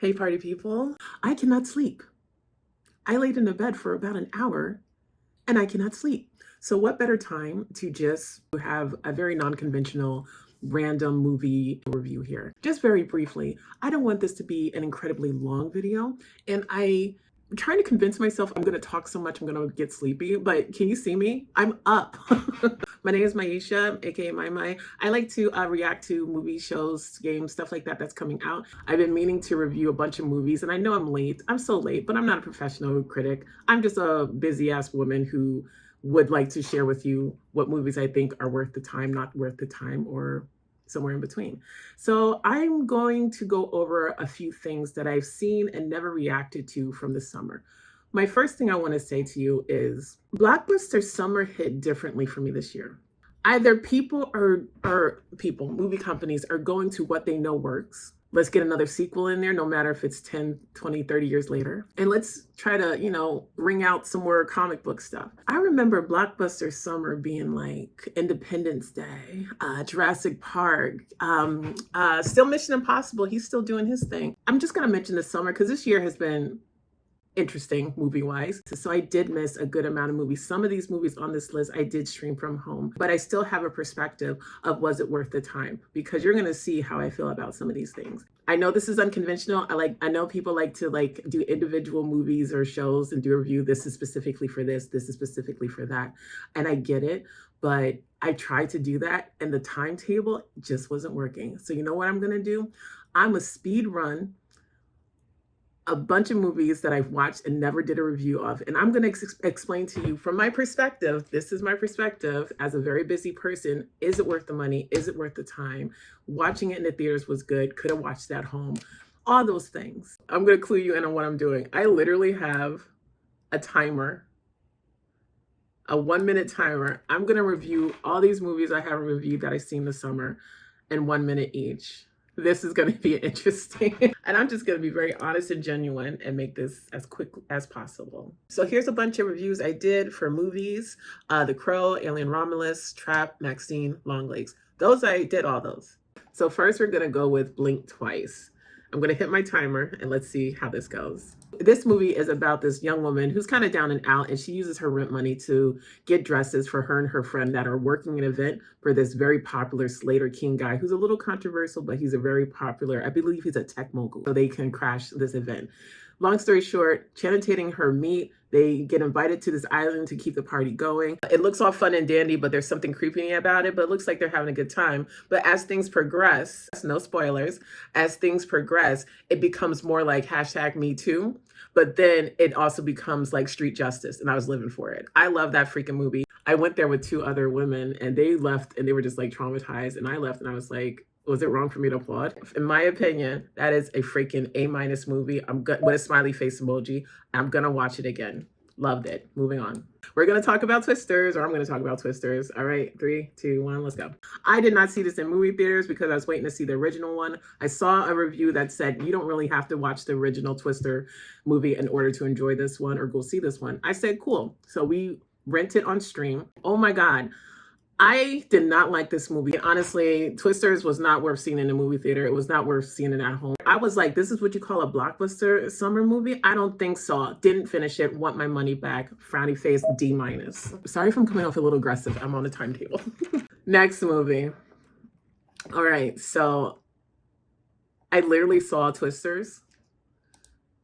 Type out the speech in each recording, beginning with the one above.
Hey, party people. I cannot sleep. I laid in the bed for about an hour and I cannot sleep. So, what better time to just have a very non conventional, random movie review here? Just very briefly, I don't want this to be an incredibly long video, and I'm trying to convince myself I'm going to talk so much I'm going to get sleepy, but can you see me? I'm up. My name is Maisha, aka Mai Mai. I like to react to movie shows, games, stuff like that that's coming out. I've been meaning to review a bunch of movies, and I know I'm late. I'm so late, but I'm not a professional critic. I'm just a busy ass woman who would like to share with you what movies I think are worth the time, not worth the time, or somewhere in between. So I'm going to go over a few things that I've seen and never reacted to from the summer. My first thing I want to say to you is Blockbuster summer hit differently for me this year. Either people or people, movie companies are going to what they know works. Let's get another sequel in there, no matter if it's 10, 20, 30 years later. And let's try to, bring out some more comic book stuff. I remember Blockbuster summer being like Independence Day, Jurassic Park, still Mission Impossible. He's still doing his thing. I'm just going to mention the summer because this year has been interesting movie wise. So I did miss a good amount of movies. Some of these movies on this list I did stream from home, but I still have a perspective of was it worth the time? Because you're going to see how I feel about some of these things. I know this is unconventional. I know people like to do individual movies or shows and do a review. This is specifically for this is specifically for that. And I get it, but I tried to do that and the timetable just wasn't working. So you know what I'm going to do? I'm a speed run a bunch of movies that I've watched and never did a review of. And I'm going to explain to you from my perspective. This is my perspective as a very busy person. Is it worth the money? Is it worth the time? Watching it in the theaters was good. Could have watched it at home. All those things. I'm going to clue you in on what I'm doing. I literally have a timer, a 1-minute timer. I'm going to review all these movies I haven't reviewed that I've seen this summer in 1 minute each. This is going to be interesting. And I'm just going to be very honest and genuine and make this as quick as possible. So here's a bunch of reviews I did for movies. The Crow, Alien Romulus, Trap, Maxine, Longlegs. I did all those. So first we're going to go with Blink Twice. I'm going to hit my timer and let's see how this goes. This movie is about this young woman who's kind of down and out, and she uses her rent money to get dresses for her and her friend that are working an event for this very popular Slater King guy who's a little controversial, but he's a very popular, I believe he's a tech mogul, so they can crash this event. Long story short, Channing Tatum and her meet. They get invited to this island to keep the party going. It looks all fun and dandy, but there's something creepy about it, but it looks like they're having a good time. But as things progress, no spoilers, as things progress, it becomes more like #MeToo, but then it also becomes like street justice, and I was living for it. I love that freaking movie. I went there with 2 other women, and they left, and they were just like traumatized, and I left, and I was like, was it wrong for me to applaud? In my opinion, that is a freaking A- movie. I'm good with a smiley face emoji. I'm gonna watch it again. Loved it. Moving on. We're gonna talk about Twisters, or I'm gonna talk about Twisters. All right, 3, 2, 1, let's go. I did not see this in movie theaters because I was waiting to see the original one. I saw a review that said you don't really have to watch the original Twister movie in order to enjoy this one or go see this one. I said, cool. So we rented on stream. Oh my God. I did not like this movie. Honestly, Twisters was not worth seeing in a movie theater. It was not worth seeing it at home. I was like, this is what you call a blockbuster summer movie? I don't think so. Didn't finish it. Want my money back. Frowny face, D-. Sorry if I'm coming off a little aggressive. I'm on the timetable. Next movie. All right, so I literally saw Twisters.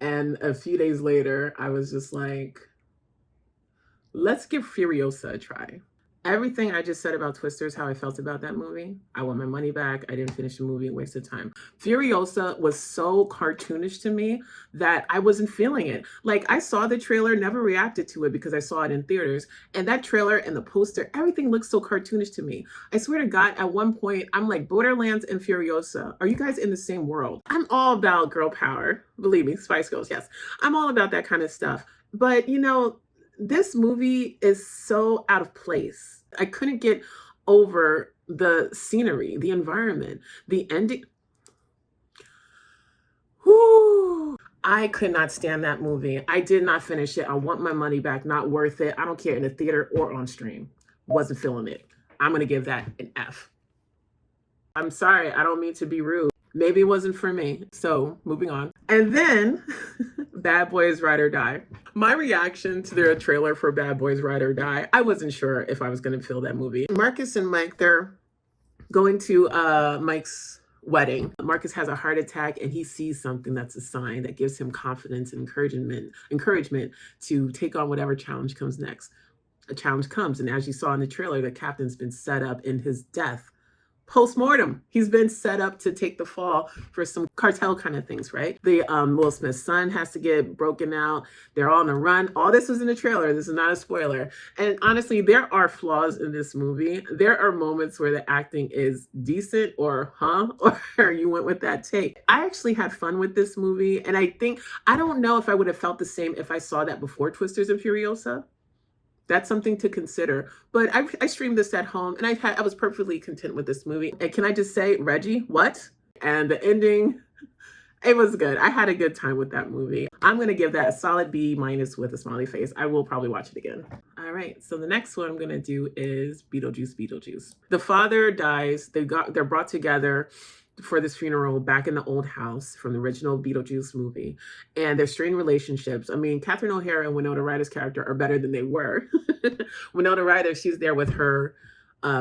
And a few days later, I was just like, let's give Furiosa a try. Everything I just said about Twisters, how I felt about that movie, I want my money back. I didn't finish the movie, wasted time. Furiosa was so cartoonish to me that I wasn't feeling it. Like, I saw the trailer, never reacted to it because I saw it in theaters. And that trailer and the poster, everything looks so cartoonish to me. I swear to God, at one point, I'm like, Borderlands and Furiosa, are you guys in the same world? I'm all about girl power. Believe me, Spice Girls, yes. I'm all about that kind of stuff. But, this movie is so out of place. I couldn't get over the scenery, the environment, the ending. Whew. I could not stand that movie. I did not finish it. I want my money back. Not worth it. I don't care in the theater or on stream. Wasn't feeling it. I'm going to give that an F. I'm sorry. I don't mean to be rude. Maybe it wasn't for me. So moving on. And then Bad Boys Ride or Die. My reaction to their trailer for Bad Boys Ride or Die, I wasn't sure if I was going to feel that movie. Marcus and Mike, they're going to Mike's wedding. Marcus has a heart attack and he sees something that's a sign that gives him confidence and encouragement to take on whatever challenge comes next. A challenge comes, and as you saw in the trailer, the captain's been set up in his death post-mortem. He's been set up to take the fall for some cartel kind of things, right? The Will Smith's son has to get broken out. They're all on the run. All this was in the trailer. This is not a spoiler. And honestly, there are flaws in this movie. There are moments where the acting is decent or or you went with that take. I actually had fun with this movie. And I don't know if I would have felt the same if I saw that before Twisters and Furiosa. That's something to consider. But I streamed this at home and I was perfectly content with this movie. And can I just say, Reggie, what? And the ending, it was good. I had a good time with that movie. I'm going to give that a solid B- with a smiley face. I will probably watch it again. All right. So the next one I'm going to do is Beetlejuice. The father dies. They're brought together for this funeral back in the old house from the original Beetlejuice movie. And their strained relationships. I mean, Catherine O'Hara and Winona Ryder's character are better than they were. Winona Ryder, she's there with her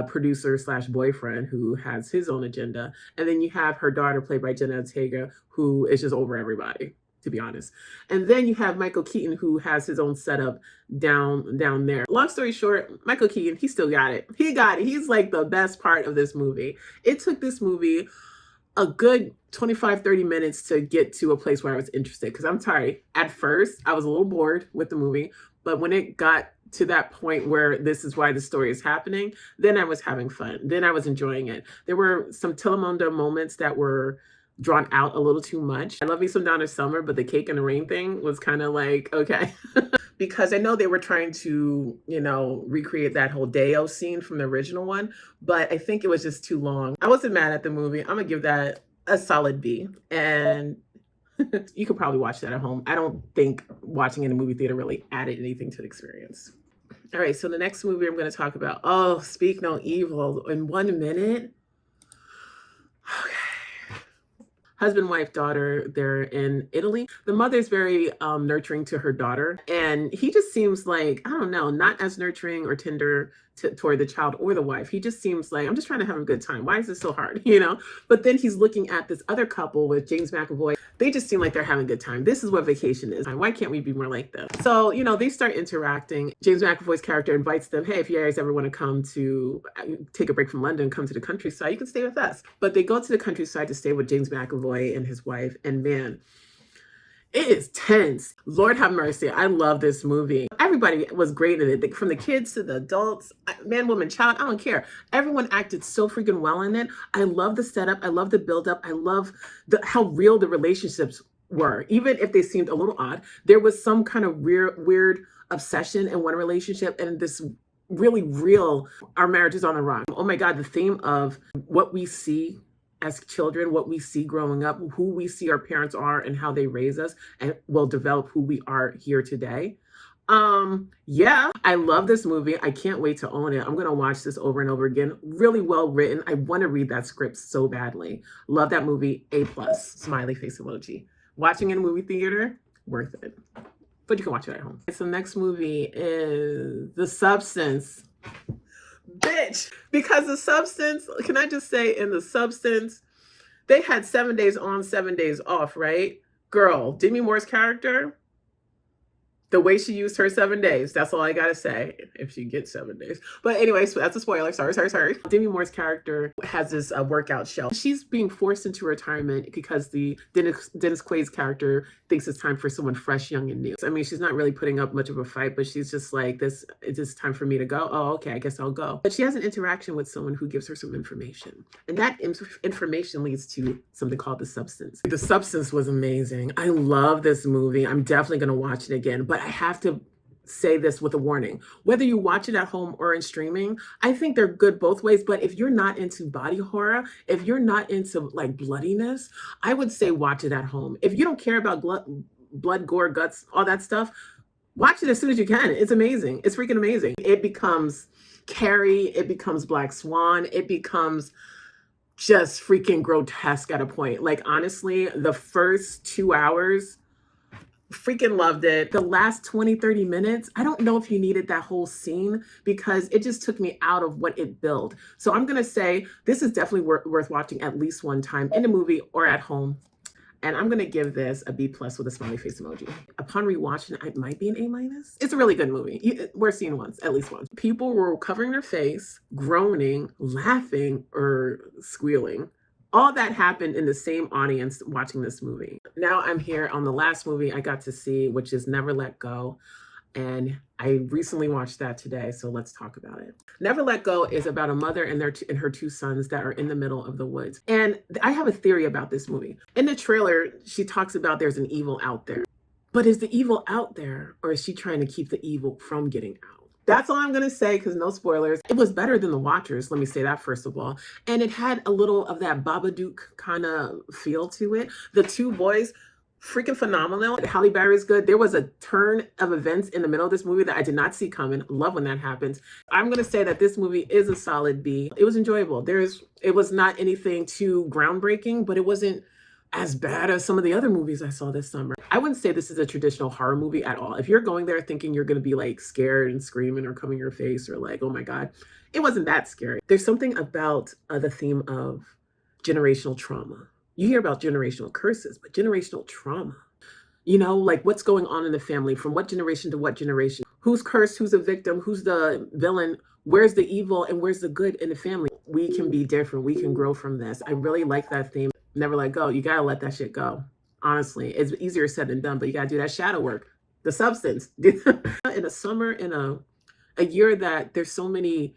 producer / boyfriend who has his own agenda. And then you have her daughter played by Jenna Ortega, who is just over everybody, to be honest. And then you have Michael Keaton, who has his own setup down there. Long story short, Michael Keaton, he still got it. He got it. He's like the best part of this movie. It took this movie a good 25-30 minutes to get to a place where I was interested, because I'm sorry, at first I was a little bored with the movie, but when it got to that point where this is why the story is happening, then I was having fun. Then I was enjoying it. There were some Telemundo moments that were drawn out a little too much. I love me some Donna Summer, but the cake and the rain thing was kind of like, okay. Because I know they were trying to, recreate that whole Deo scene from the original one, but I think it was just too long. I wasn't mad at the movie. I'm gonna give that a solid B. And you could probably watch that at home. I don't think watching in a movie theater really added anything to the experience. All right, so the next movie I'm going to talk about, Speak No Evil, in 1 minute. Okay. Husband, wife, daughter, they're in Italy. The mother's very nurturing to her daughter. And he just seems like, I don't know, not as nurturing or tender toward the child or the wife. He just seems like, I'm just trying to have a good time. Why is this so hard? But then he's looking at this other couple with James McAvoy. They just seem like they're having a good time. This is what vacation is. Why can't we be more like this? So, they start interacting. James McAvoy's character invites them, hey, if you guys ever want to come to take a break from London, come to the countryside, you can stay with us. But they go to the countryside to stay with James McAvoy and his wife. And man, it is tense. Lord have mercy. I love this movie. Everybody was great in it, from the kids to the adults, man, woman, child, I don't care. Everyone acted so freaking well in it. I love the setup. I love the buildup. I love how real the relationships were. Even if they seemed a little odd, there was some kind of weird obsession in one relationship, and this really real, our marriage is on the run. Oh my God, the theme of what we see as children, what we see growing up, who we see our parents are and how they raise us, and will develop who we are here today. Yeah, I love this movie. I can't wait to own it. I'm going to watch this over and over again. Really well written. I want to read that script so badly. Love that movie. A+, smiley face emoji. Watching in a movie theater, worth it. But you can watch it at home. So the next movie is The Substance. Bitch, because The Substance, can I just say, in The Substance, they had 7 days on, 7 days off, right? Girl, Demi Moore's character, the way she used her 7 days, that's all I gotta say, if she gets 7 days. But anyway, so that's a spoiler. Sorry. Demi Moore's character has this workout show. She's being forced into retirement because the Dennis Quaid's character thinks it's time for someone fresh, young, and new. I mean, she's not really putting up much of a fight, but she's just like, it's just time for me to go. Oh, okay, I guess I'll go. But she has an interaction with someone who gives her some information. And that information leads to something called The Substance. The Substance was amazing. I love this movie. I'm definitely gonna watch it again. But I have to say this with a warning. Whether you watch it at home or in streaming, I think they're good both ways. But if you're not into body horror, if you're not into like bloodiness, I would say watch it at home. If you don't care about blood, gore, guts, all that stuff, watch it as soon as you can. It's amazing. It's freaking amazing. It becomes Carrie. It becomes Black Swan. It becomes just freaking grotesque at a point. Like, honestly, the first 2 hours, freaking loved it. The last 20, 30 minutes, I don't know if you needed that whole scene because it just took me out of what it built. So I'm going to say this is definitely worth watching at least one time in a movie or at home. And I'm going to give this a B plus with a smiley face emoji. Upon rewatching it, it might be an A minus. It's a really good movie. We're seeing once, at least once. People were covering their face, groaning, laughing, or squealing. All that happened in the same audience watching this movie. Now I'm here on the last movie I got to see, which is Never Let Go. And I recently watched that today, so let's talk about it. Never Let Go is about a mother and her two sons that are in the middle of the woods. And I have a theory about this movie. In the trailer, she talks about there's an evil out there. But is the evil out there, or is she trying to keep the evil from getting out? That's all I'm going to say, because no spoilers. It was better than The Watchers, let me say that first of all. And it had a little of that Babadook kind of feel to it. The two boys, freaking phenomenal. Halle Berry is good. There was a turn of events in the middle of this movie that I did not see coming. Love when that happens. I'm going to say that this movie is a solid B. It was enjoyable. It was not anything too groundbreaking, but it wasn't as bad as some of the other movies I saw this summer. I wouldn't say this is a traditional horror movie at all. If you're going there thinking you're going to be like scared and screaming or covering your face or like, oh my God, it wasn't that scary. There's something about the theme of generational trauma. You hear about generational curses, but generational trauma, like what's going on in the family from what generation to what generation, who's cursed, who's a victim, who's the villain, where's the evil and where's the good in the family. We can be different. We can grow from this. I really like that theme. Never let go. You got to let that shit go. Honestly, it's easier said than done, but you got to do that shadow work, the substance. In a summer, in a year that there's so many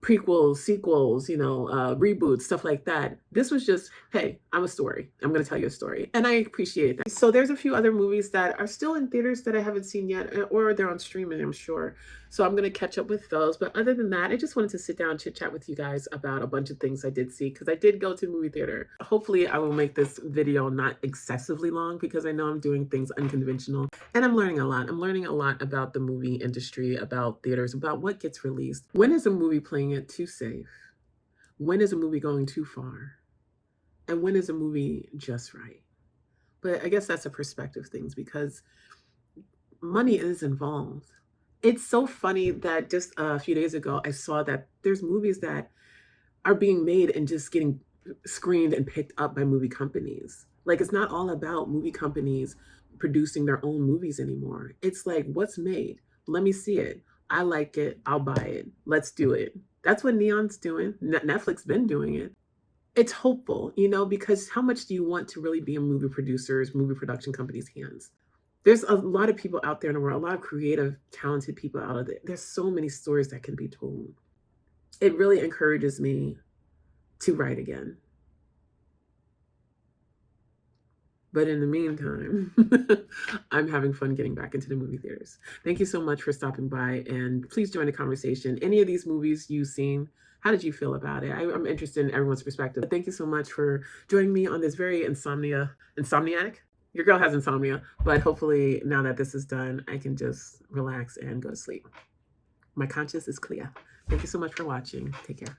prequels, sequels, reboots, stuff like that. This was just, hey, I'm a story. I'm going to tell you a story. And I appreciate that. So there's a few other movies that are still in theaters that I haven't seen yet, or they're on streaming, I'm sure. So I'm going to catch up with those. But other than that, I just wanted to sit down and chit chat with you guys about a bunch of things I did see, because I did go to the movie theater. Hopefully I will make this video not excessively long, because I know I'm doing things unconventional and I'm learning a lot. I'm learning a lot about the movie industry, about theaters, about what gets released. When is a movie playing it too safe? When is a movie going too far? And when is a movie just right? But I guess that's a perspective thing, because money is involved. It's so funny that just a few days ago, I saw that there's movies that are being made and just getting screened and picked up by movie companies. Like, it's not all about movie companies producing their own movies anymore. It's like, what's made? Let me see it. I like it. I'll buy it. Let's do it. That's what Neon's doing. Netflix been doing it. It's hopeful, because how much do you want to really be in movie producers, movie production companies' hands? There's a lot of people out there in the world, a lot of creative, talented people out of there. There's so many stories that can be told. It really encourages me to write again. But in the meantime, I'm having fun getting back into the movie theaters. Thank you so much for stopping by, and please join the conversation. Any of these movies you've seen, how did you feel about it? I'm interested in everyone's perspective. But thank you so much for joining me on this very insomniac. Your girl has insomnia, but hopefully now that this is done, I can just relax and go to sleep. My conscience is clear. Thank you so much for watching. Take care.